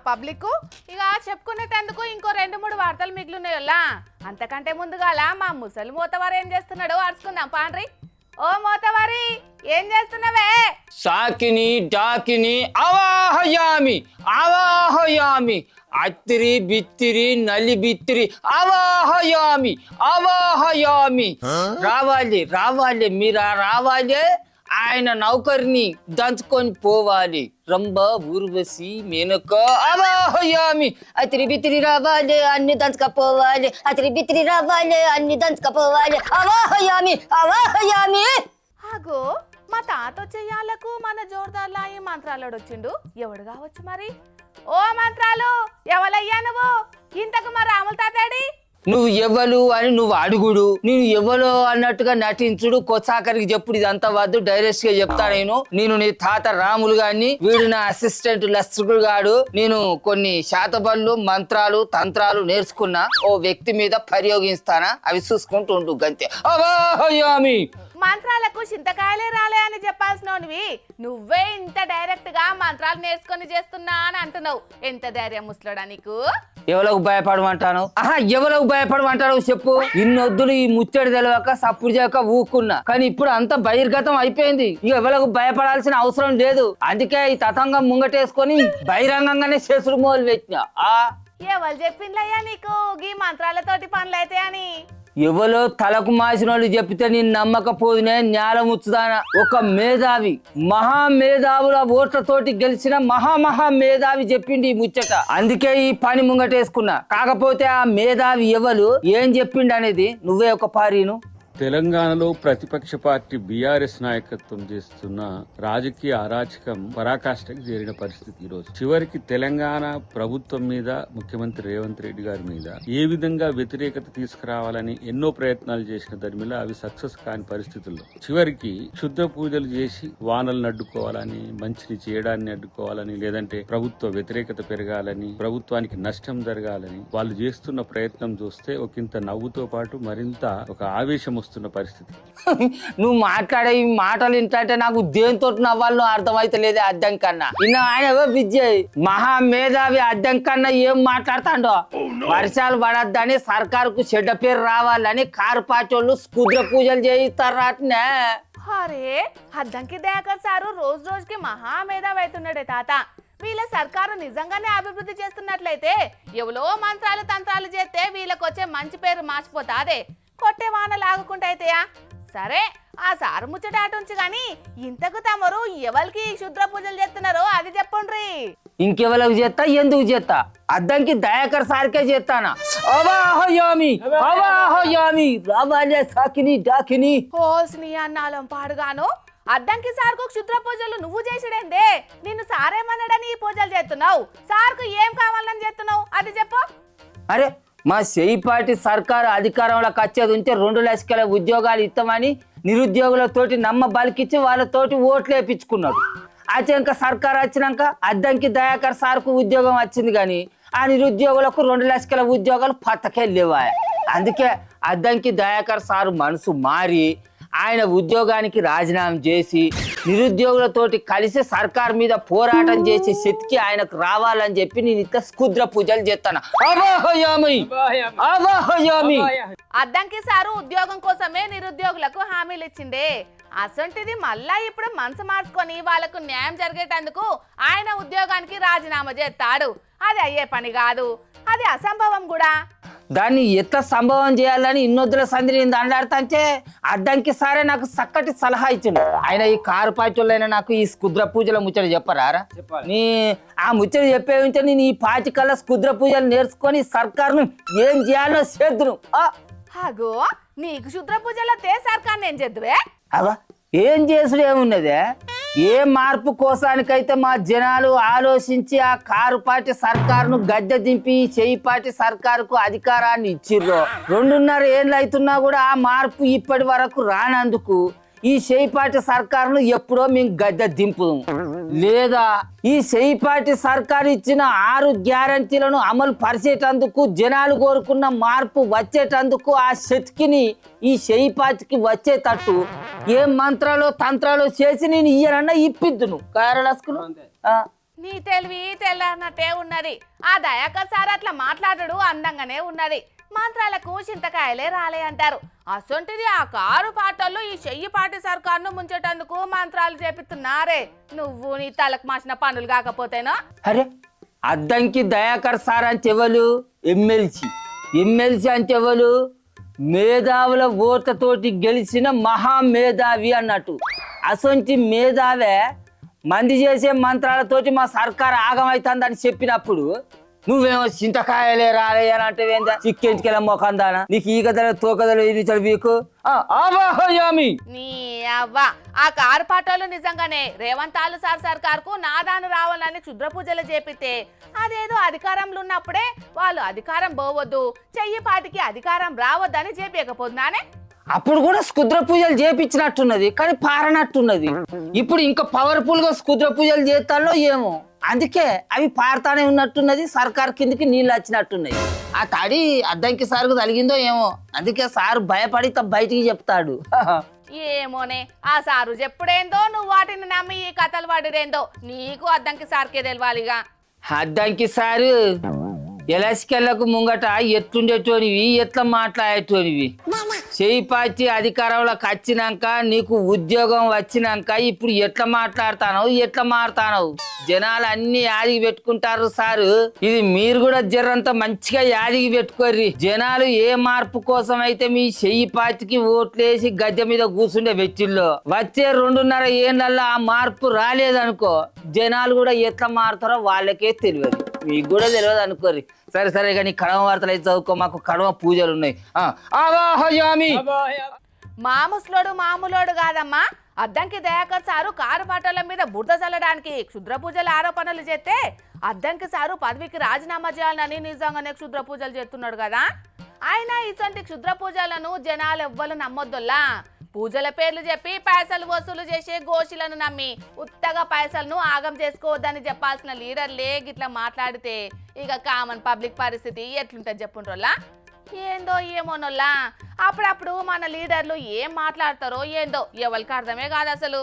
Public ఇక చెప్పుకునేటందుకు ఇంకో 2-3 వార్తలు మిగిలినాయల్లా. అంతకంటే ముందుగాల మా ముసలి మోతవారు ఏం చేస్తున్నాడో అరుచుకుందాం పాండ్రి. ఓ మోతవారి, ఏం చేస్తున్నావే? సాకిని డాకిని అవాహయామి అవాహయామి అత్తిరి బిత్తిరి నలి బిత్తిరి అవాహయామి అవాహయామి. రావాలి రావాలి, మీరా రావాలి. ఆయన నౌకర్ని దంచుకొని పోవాలి. రంభ ఊర్వశి మేనక అవాహయామి. అతిరి బిత్తిరి రావాలి, అన్ని దంచుకపోవాలి. అతిరి బిత్తిరి రావాలి, అన్ని దంచుకపోవాలి. అవాహయామి అవాహయామి. ఆగో, మా తాత చెయ్యాలకు మన జోర్దార్లా ఈ మంత్రాలు వచ్చిండు. ఎవడు కావచ్చు మరి? ఓ మంత్రాలు, ఎవలయ్యా నువ్వు? ఇంతకు మా రాముల తాతాడి? నువ్వు ఎవరు అని నువ్వు అడుగుడు, నేను ఎవరో అన్నట్టుగా నటించుడు, కొచ్చాకరికి చెప్పుడు. ఇదంతా వద్దు, డైరెక్ట్ గా చెప్తా. నేను నీ తాత రాములు గాని, వీడు నా అసిస్టెంట్ లస్ట్రుడు గాడు. నేను కొన్ని శాతబళ్ళు మంత్రాలు తంత్రాలు నేర్చుకున్నా, ఓ వ్యక్తి మీద ప్రయోగిస్తానా, అవి చూసుకుంటూ ఉండు గంతే. అవాహయామి. మంత్రాలకు చింతకాయలే రాలే అని చెప్పాల్సినవి నువ్వే ఇంత డైరెక్ట్ గా మంత్రాలు నేర్చుకొని చేస్తున్నా అని అంటున్నావు. ఎంత ధైర్యం ముసలోడా నీకు? ఎవరికి భయపడమంటాను? ఎవరికి భయపడమంటాను చెప్పు. ఇన్నొద్దులు ఈ ముచ్చడి తెలియక సప్పుడు చేయక ఊకున్నా, కానీ ఇప్పుడు అంత బహిర్గతం అయిపోయింది. ఇక ఎవరికి భయపడాల్సిన అవసరం లేదు. అందుకే ఈ తతంగం ముంగటేసుకొని బహిరంగంగానే చేసుడు మొదలు పెట్టినా. ఎవరు చెప్పిండ్లయ్యా నీకు ఈ మంత్రాలతోటి పనులైతే అని? ఎవరో తలకు మాసిన వాళ్ళు చెప్తే నేను నమ్మకపోదునే న్యాల ముచ్చుదానా. ఒక మేధావి, మహామేధావుల ఓట్లతోటి గెలిచిన మహా మేధావి చెప్పిండి ఈ ముచ్చట. అందుకే ఈ పని ముంగటేసుకున్నా. కాకపోతే ఆ మేధావి ఎవరు ఏం చెప్పిండు అనేది నువ్వే ఒక పారీను. తెలంగాణలో ప్రతిపక్ష పార్టీ బీఆర్ఎస్ నాయకత్వం చేస్తున్న రాజకీయ అరాచకం పరాకాష్ఠకు చేరిన పరిస్థితి ఈరోజు. చివరికి తెలంగాణ ప్రభుత్వం మీద, ముఖ్యమంత్రి రేవంత్ రెడ్డి గారి మీద ఏ విధంగా వ్యతిరేకత తీసుకురావాలని ఎన్నో ప్రయత్నాలు చేసిన దరిమిల అవి సక్సెస్ కాని పరిస్థితుల్లో చివరికి క్షుద్ర పూజలు చేసి వానలను అడ్డుకోవాలని, మంచిని చేయడాన్ని అడ్డుకోవాలని, లేదంటే ప్రభుత్వ వ్యతిరేకత పెరగాలని, ప్రభుత్వానికి నష్టం జరగాలని వాళ్ళు చేస్తున్న ప్రయత్నం చూస్తే ఒకంత నవ్వుతో పాటు మరింత ఒక ఆవేశం పరిస్థితి. నువ్వు మాట్లాడే ఈ మాటలు ఏంటంటే నాకు దేంతో నవ్వాలో అర్థమైతే లేదే. అద్దం కన్నా ఆయన విజయ్ మహామేధావి. అద్దం కన్నా ఏం మాట్లాడతాడో. వర్షాలు పడద్దని, సర్కారుకు చెడ్డ పేరు రావాలని కారు పాటోళ్ళు కుద్ర పూజలు చేయిస్తారటనే. అరే, అద్దంకి దయాకర్ సారు రోజు రోజుకి మహామేధావి అవుతున్నాడే తాత. వీళ్ళ సర్కారు నిజంగానే అభివృద్ధి చేస్తున్నట్లయితే ఎవరో మంత్రాలు తంత్రాలు చేస్తే వీళ్ళకి వచ్చే మంచి పేరు మార్చిపోతాదే. కొట్టే వానలు ఆగుకుంటా అయితేయా? సరే, ఆ సారు ముచ్చటాటుంచి గాని ఇంతకు తమరు ఎవరికి శుద్ర పూజలు చేస్తున్నారో అది చెప్పండ్రి. ఇంకెవరికి చేస్తా, ఎందుకు చేస్తా? అద్దంకి దయాకర్ సార్కే చేస్తానా. అవాహయామి అవాహయామి రావాలే సాకిని డాకిని. హోస్ని అన్నాలం పాడుగాను. అద్దంకి సార్కు క్షుద్ర పూజలు నువ్వు చేసిడేందే? నిన్ను సారేమన్నాడని ఈ పూజలు చేస్తున్నావు. సార్కు ఏం కావాలని చేస్తున్నావు అది చెప్పు. అరే, మా చేయిపాటి సర్కారు అధికారంలోకి వచ్చేది ఉంటే 2 లక్షల ఉద్యోగాలు ఇస్తామని నిరుద్యోగులతోటి నమ్మ బలికిచ్చి వాళ్ళతోటి ఓట్లు వేయించుకున్నాడు. అయితే ఇంకా సర్కారు వచ్చినాక అద్దంకి దయాకర్ సార్కు ఉద్యోగం వచ్చింది, కానీ ఆ నిరుద్యోగులకు 2 లక్షల ఉద్యోగాలు పత్తకే లేవా. అందుకే అద్దంకి దయాకర్ సారు మనసు మారి ఆయన ఉద్యోగానికి రాజీనామా చేసి నిరుద్యోగులతోటి కలిసి సర్కార్ మీద పోరాటం చేసి శక్తికి ఆయనకు రావాలని చెప్పి నేను ఇట్లా కుద్ర పూజలు చేస్తాను. అద్దంకి సారు ఉద్యోగం కోసమే నిరుద్యోగులకు హామీలు ఇచ్చిండే. అసంటిది మళ్ళా ఇప్పుడు మనసు మార్చుకొని వాళ్ళకు న్యాయం జరిగేటందుకు ఆయన ఉద్యోగానికి రాజీనామా చేస్తాడు. అది అయ్యే పని కాదు, అది అసంభవం కూడా. దాన్ని ఎట్లా సంభవం చేయాలని ఇన్నొద్దుల సంధి నేను దండాడుతుంటే అద్దంకి సారే నాకు చక్కటి సలహా ఇచ్చిండు. ఆయన ఈ కారు పార్టీలైనా నాకు ఈ కుద్ర పూజల ముచ్చట చెప్పరారా? నీ ఆ ముచ్చట చెప్పే ఉంటే నేను ఈ పాచికల్లా కుద్ర పూజలు నేర్చుకొని సర్కారును ఏం చేయాలో చేద్దును. అగో, నీకు శుద్ర పూజలో తే సర్కార్ ఏం చేద్దువే? అవా ఏం చేసుడు ఏమున్నదే? ఏ మార్పు కోసానికైతే మా జనాలు ఆలోచించి ఆ కారు పార్టీ సర్కారును గద్దె దింపి చేయిపాటి సర్కారుకు అధికారాన్ని ఇచ్చిర్రో, 2.5 ఏళ్ళు అవుతున్నా కూడా ఆ మార్పు ఇప్పటి వరకు రానందుకు ఈ చేయిపాటి సర్కారును ఎప్పుడో మేము గద్దె దింపుదాం. లేదా ఈ చేయిపాటి సర్కారు ఇచ్చిన 6 గ్యారంటీలను అమలు పరిచేటందుకు, జనాలు కోరుకున్న మార్పు వచ్చేటందుకు ఆ శక్తిని ఈ చేయిపాటికి వచ్చేటట్టు ఏ మంత్రాలు తంత్రాలు చేసి నేను ఇయ్యనన్నా ఇప్పిద్దును. కారలస్కును నీ తెలివి తెల్లన్నట్టే ఉన్నది. ఆ దయాకర్ సార్ అట్లా మాట్లాడడు అందంగానే ఉన్నది. మంత్రాలకు చింతకాయలే రాలే అంటారు. అసొంటిది ఆ కారు పాటల్లో ఈ చెయ్యి పాటి సర్కారును ముంచేటందుకు మంత్రాలు చేపిస్తున్నారే. నువ్వు నీ తలకు మాసిన పనులు కాకపోతేనో. అరే అద్దంకి దయాకర్ సార్ అంటే ఎవరు? ఎమ్మెల్సీ అంటే ఎవరు? మేధావుల ఓట్లతోటి గెలిచిన మహామేధావి అన్నట్టు. అసొంటి మేధావే మంది చేసే మంత్రాలతోటి మా సర్కారు ఆగమవుతుందని చెప్పినప్పుడు నువ్వేమో చింతకాయలే రాలే అని అంటే చిక్కెంచుకెళ్ళ మొకందానా? నీకు ఈ కథలు తోకదలు ఇది వీకు ఆవాహయామి. నీ అవ్వ ఆ కారు పాటలు నిజంగానే రేవంత్ సార్ సర్కార్కు నాదాను రావాలని క్షుద్ర పూజలు చేపితే అదేదో అధికారంలో ఉన్నప్పుడే వాళ్ళు అధికారం పోవద్దు, చెయ్యి పాటికి అధికారం రావద్దని చెప్పకపోతున్నానే. అప్పుడు కూడా స్కుద్ర పూజలు చేపించినట్టున్నది, కానీ పారనట్టున్నది. ఇప్పుడు ఇంకా పవర్ఫుల్ గా స్కుద్ర పూజలు చేస్తాలో ఏమో, అందుకే అవి పారుతానే ఉన్నట్టున్నది. సర్కార్ కిందికి నీళ్ళు వచ్చినట్టున్నాయి. ఆ తడి అద్దంకి సార్కు తగిలిందో ఏమో, అందుకే సార్ భయపడి బయటికి చెప్తాడు. ఏమోనే ఆ సారు చెప్పుడేందో, నువ్వు వాటిని నమ్మి ఈ కథలు పడిరేందో నీకు అద్దంకి సార్కే తెలవాలిగా. అద్దంకి సారు ఎలసికెళ్లకు ముంగట ఎట్లుండేటోనివి, ఎట్లా మాట్లాడేటోనివి. చేయి పార్టీ అధికారంలోకి వచ్చినాక, నీకు ఉద్యోగం వచ్చినాక ఇప్పుడు ఎట్లా మాట్లాడతానవు, ఎట్లా మారుతానవు? జనాలు అన్ని యాదికి పెట్టుకుంటారు సారు. ఇది మీరు కూడా జరంతా మంచిగా యాదికి పెట్టుకోర్రి. జనాలు ఏ మార్పు కోసం అయితే మీ చెయ్యి పార్టీకి ఓట్లేసి గద్దె మీద కూర్చుండే వ్యక్తుల్లో వచ్చే 2.5 ఏళ్ళల్లో ఆ మార్పు రాలేదనుకో, జనాలు కూడా ఎట్లా మారుతారో వాళ్ళకే తెలియదు, మీకు కూడా తెలియదు అనుకోర్రి. సరే సరే కానీ కడమ వార్తలు అయితే చదువుకో, మాకు కడమ పూజలు ఉన్నాయి. ఆవాహయామి. మామూలోడు కాదమ్మా. అద్దంకి దయాకర్ సారు కారు పాటల మీద బురద చల్లడానికి క్షుద్ర పూజల ఆరోపణలు చేస్తే అద్దంకి సారు పదవికి రాజీనామా చేయాలని నిజంగానే క్షుద్ర పూజలు చేస్తున్నాడు కదా. ఆయన ఇటువంటి క్షుద్ర పూజలను జనాలు ఎవ్వరు నమ్మొద్దుల్లా. పూజల పేర్లు చెప్పి పైసలు వసూలు చేసే గోషిలను నమ్మి ఉత్తగా పైసలను ఆగం చేసుకోవద్దని చెప్పాల్సిన లీడర్లే గిట్లా మాట్లాడితే ఇక కామన్ పబ్లిక్ పరిస్థితి ఎట్లుంటుంది చెప్పుండ్రోల్లా. ఏందో ఏమోనోల్లా, అప్పుడప్పుడు మన లీడర్లు ఏం మాట్లాడతారో ఏందో ఎవరికి అర్థమే కాదు అసలు.